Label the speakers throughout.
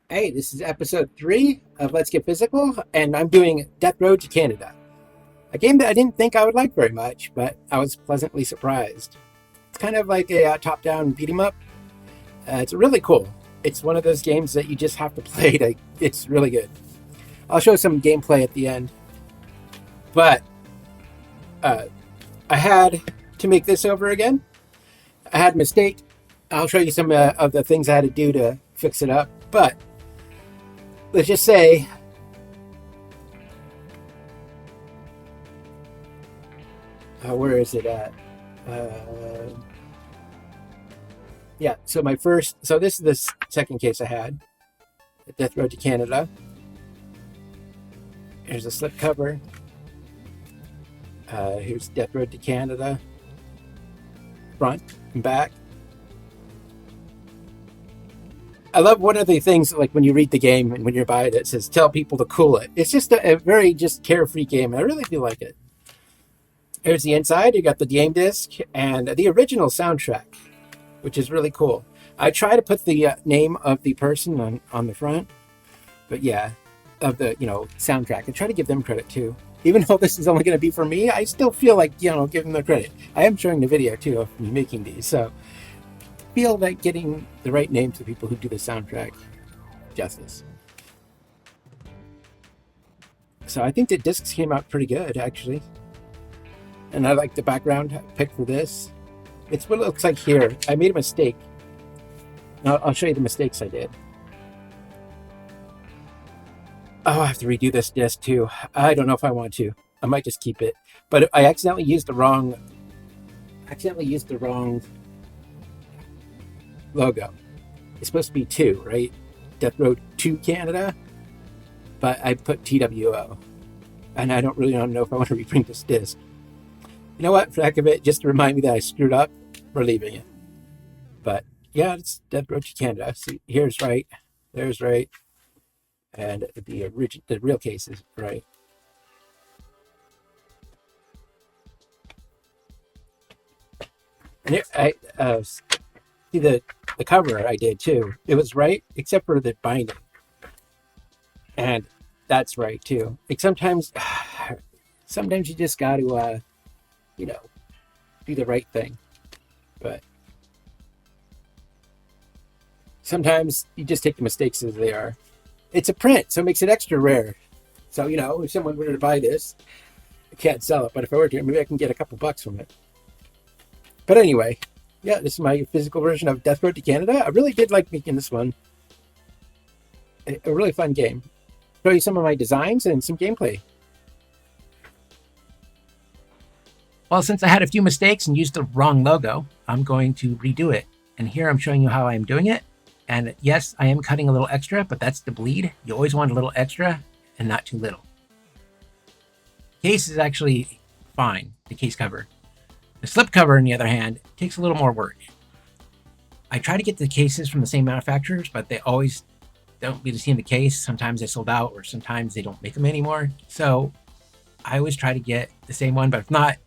Speaker 1: Hey, this is episode 3 of Let's Get Physical, and I'm doing Death Road to Canada, a game that I didn't think I would like very much, but I was pleasantly surprised. It's kind of like a top-down beat 'em up. It's really cool. It's one of those games that you just have to play. It's really good. I'll show some gameplay at the end, but uh, I had to make this over again. I had a mistake. I'll show you some of the things I had to do to fix it up, but let's just say where is it at? Uh, yeah, so this is the second case I had, Death Road to Canada. Here's a slipcover. Here's Death Road to Canada, front and back. I love one of the things, like when you read the game and when you're by it, it says tell people to cool it. It's just a very just carefree game, and I really do like it. Here's the inside. You got the game disc and the original soundtrack, which is really cool. I try to put the name of the person on the front, but yeah, of the soundtrack. I try to give them credit too. Even though this is only going to be for me, I still feel like give them the credit. I am showing the video too of me making these, so feel like getting the right names to the people who do the soundtrack justice. So I think the discs came out pretty good actually, and I like the background pick for this. It's what it looks like here. I made a mistake. Now I'll show you the mistakes I did. Oh, I have to redo this disc too. I don't know if I want to. I might just keep it. But I accidentally used the wrong logo. It's supposed to be 2, right? Death Road to Canada. But I put TWO. And I don't really know if I want to reprint this disc. You know what? For the heck of it, just to remind me that I screwed up, we're leaving it. But yeah, it's Death Road to Canada. See, here's right. There's right. And the real case is right. And I see the cover I did too. It was right except for the binding, and that's right too. Like sometimes you just got to you know do the right thing, but sometimes you just take the mistakes as they are. It's a print, so it makes it extra rare. So if someone were to buy this, I can't sell it, but if I were to, maybe I can get a couple bucks from it. But anyway, yeah, this is my physical version of Death Road to Canada. I really did like making this one. A really fun game. Show you some of my designs and some gameplay. Well, since I had a few mistakes and used the wrong logo, I'm going to redo it. And here I'm showing you how I'm doing it. And yes, I am cutting a little extra, but that's the bleed. You always want a little extra and not too little. The case is actually fine, the case cover. The slipcover, on the other hand, takes a little more work. I try to get the cases from the same manufacturers, but they always don't get to see in the case. Sometimes they sold out, or sometimes they don't make them anymore. So I always try to get the same one, but if not,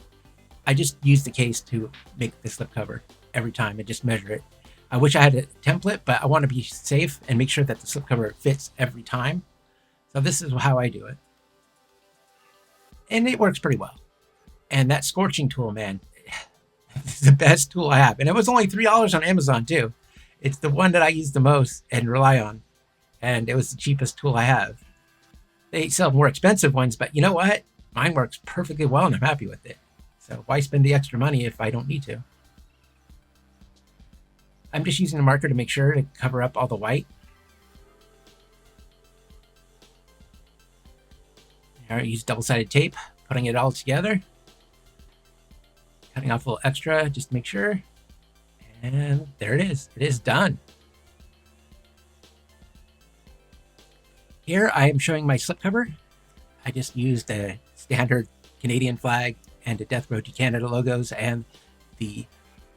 Speaker 1: I just use the case to make the slipcover every time. I just measure it. I wish I had a template, but I want to be safe and make sure that the slipcover fits every time. So this is how I do it. And it works pretty well. And that scorching tool, man, it's the best tool I have. And it was only $3 on Amazon too. It's the one that I use the most and rely on. And it was the cheapest tool I have. They sell more expensive ones, but you know what? Mine works perfectly well and I'm happy with it. So why spend the extra money if I don't need to? I'm just using a marker to make sure to cover up all the white. I use double-sided tape, putting it all together. Cutting off a little extra just to make sure. And there it is. It is done. Here I am showing my slipcover. I just used a standard Canadian flag and the Death Road to Canada logos and the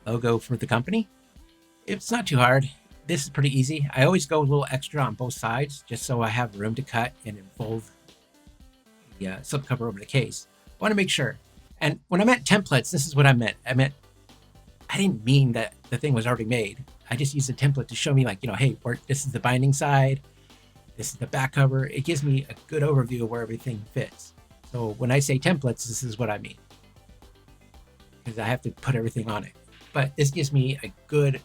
Speaker 1: logo for the company. It's not too hard. This is pretty easy. I always go a little extra on both sides just so I have room to cut and unfold the slipcover over the case. I want to make sure. And when I meant templates, this is what I meant. I didn't mean that the thing was already made. I just used a template to show me, like, hey, this is the binding side. This is the back cover. It gives me a good overview of where everything fits. So when I say templates, this is what I mean, because I have to put everything on it. But this gives me a good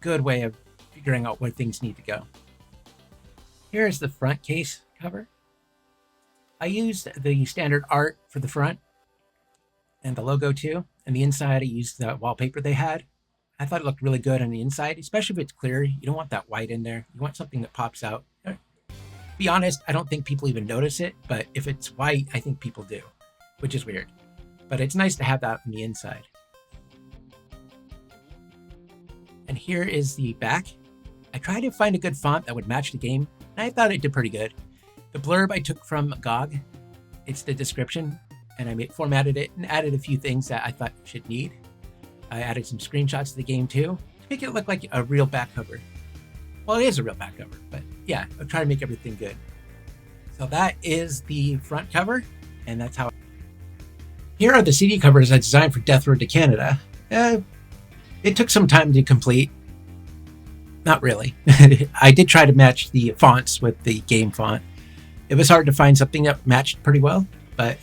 Speaker 1: way of figuring out where things need to go. Here's the front case cover. I used the standard art for the front and the logo too. And the inside, I used the wallpaper they had. I thought it looked really good on the inside, especially if it's clear. You don't want that white in there. You want something that pops out. To be honest, I don't think people even notice it, but if it's white, I think people do, which is weird. But it's nice to have that on the inside. And here is the back. I tried to find a good font that would match the game, and I thought it did pretty good. The blurb I took from GOG. It's the description, and I formatted it and added a few things that I thought you should need. I added some screenshots of the game too, to make it look like a real back cover. Well, it is a real back cover, but yeah, I'll try to make everything good. So that is the front cover, and that's how. Here are the CD covers I designed for Death Road to Canada. It took some time to complete. Not really. I did try to match the fonts with the game font. It was hard to find something that matched pretty well, but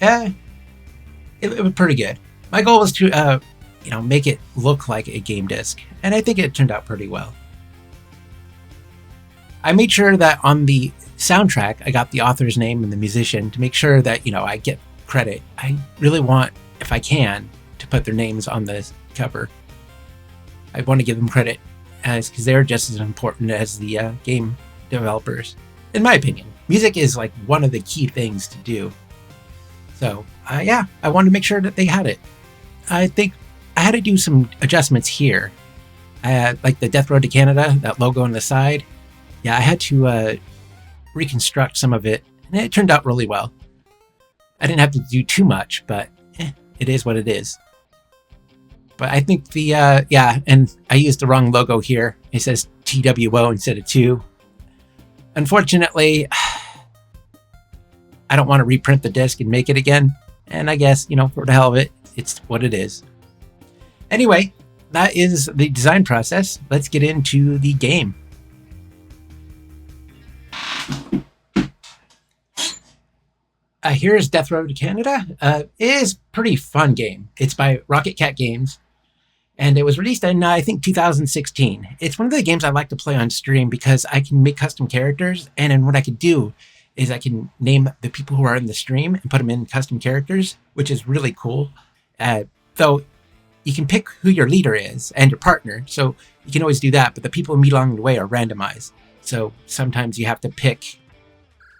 Speaker 1: it was pretty good. My goal was to make it look like a game disc, and I think it turned out pretty well. I made sure that on the soundtrack, I got the author's name and the musician to make sure that, I get credit. I really want, if I can, to put their names on the cover. I want to give them credit because they're just as important as the game developers, in my opinion. Music is like one of the key things to do. So, I wanted to make sure that they had it. I think I had to do some adjustments here. Like the Death Road to Canada, that logo on the side. Yeah, I had to reconstruct some of it, and it turned out really well. I didn't have to do too much, but it is what it is. But I think and I used the wrong logo here. It says TWO instead of 2. Unfortunately, I don't want to reprint the disc and make it again. And I guess, for the hell of it, it's what it is. Anyway, that is the design process. Let's get into the game. Here's Death Road to Canada. It is a pretty fun game. It's by Rocket Cat Games, and it was released in, I think, 2016. It's one of the games I like to play on stream because I can make custom characters, and then what I can do is I can name the people who are in the stream and put them in custom characters, which is really cool. Though you can pick who your leader is and your partner, so you can always do that, but the people who meet along the way are randomized. So sometimes you have to pick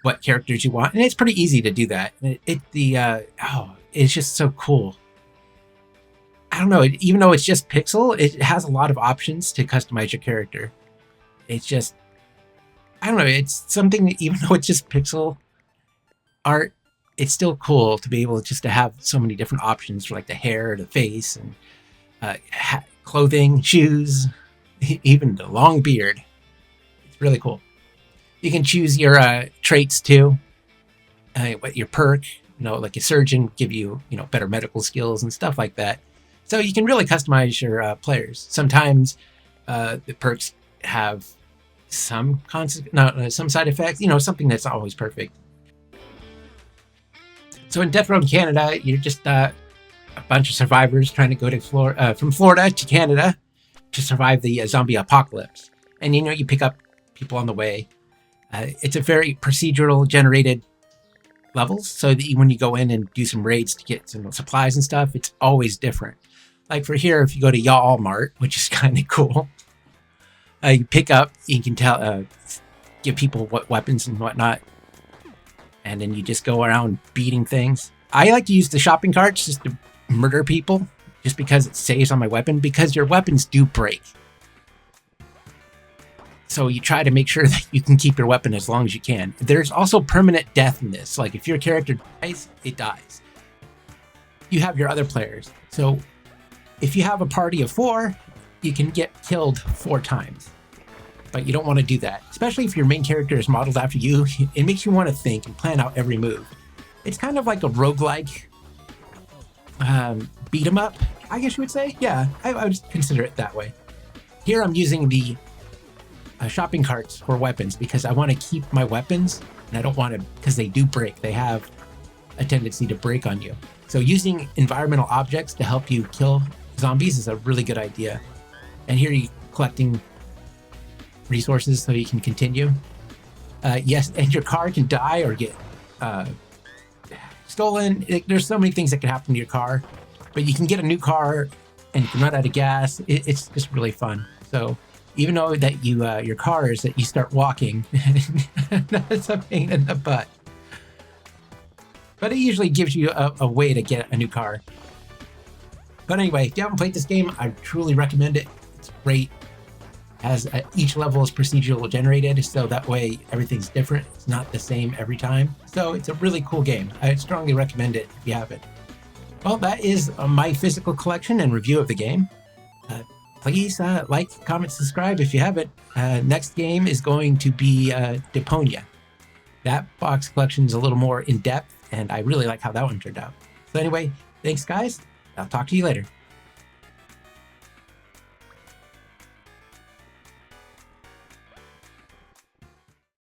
Speaker 1: what characters you want, and it's pretty easy to do that. It's just so cool. I don't know, even though it's just pixel, it has a lot of options to customize your character. It's just, I don't know, it's something that even though it's just pixel art, it's still cool to be able just to have so many different options for like the hair, the face, and clothing, shoes, even the long beard. It's really cool. You can choose your traits too. What your perk, like a surgeon, give you, better medical skills and stuff like that. So you can really customize your players. Sometimes the perks have some side effects, something that's not always perfect. So in Death Road Canada, you're just a bunch of survivors trying to go to from Florida to Canada to survive the zombie apocalypse. And you pick up people on the way. It's a very procedural generated levels, so that when you go in and do some raids to get some supplies and stuff, it's always different. Like for here, if you go to Y'all Mart, which is kind of cool, you pick up, you can give people what weapons and whatnot, and then you just go around beating things. I like to use the shopping carts just to murder people, just because it saves on my weapon, because your weapons do break. So you try to make sure that you can keep your weapon as long as you can. There's also permanent death in this. Like if your character dies, it dies. You have your other players. So if you have a party of 4, you can get killed 4 times. But you don't want to do that. Especially if your main character is modeled after you. It makes you want to think and plan out every move. It's kind of like a roguelike beat 'em up, I guess you would say. Yeah, I would consider it that way. Here I'm using the shopping carts for weapons because I want to keep my weapons, and I don't want to, because they do break. They have a tendency to break on you. So using environmental objects to help you kill zombies is a really good idea. And here you're collecting resources so you can continue. Yes, and your car can die or get stolen. There's so many things that can happen to your car, but you can get a new car and you can run out of gas. It's just really fun. So even though that your car is that you start walking, that's a pain in the butt. But it usually gives you a way to get a new car. But anyway, if you haven't played this game, I truly recommend it. It's great. As each level is procedural generated, so that way everything's different. It's not the same every time. So it's a really cool game. I strongly recommend it if you have it. Well, that is my physical collection and review of the game. Please like, comment, subscribe if you haven't. Next game is going to be Deponia. That box collection is a little more in depth, and I really like how that one turned out. So anyway, thanks guys. I'll talk to you later.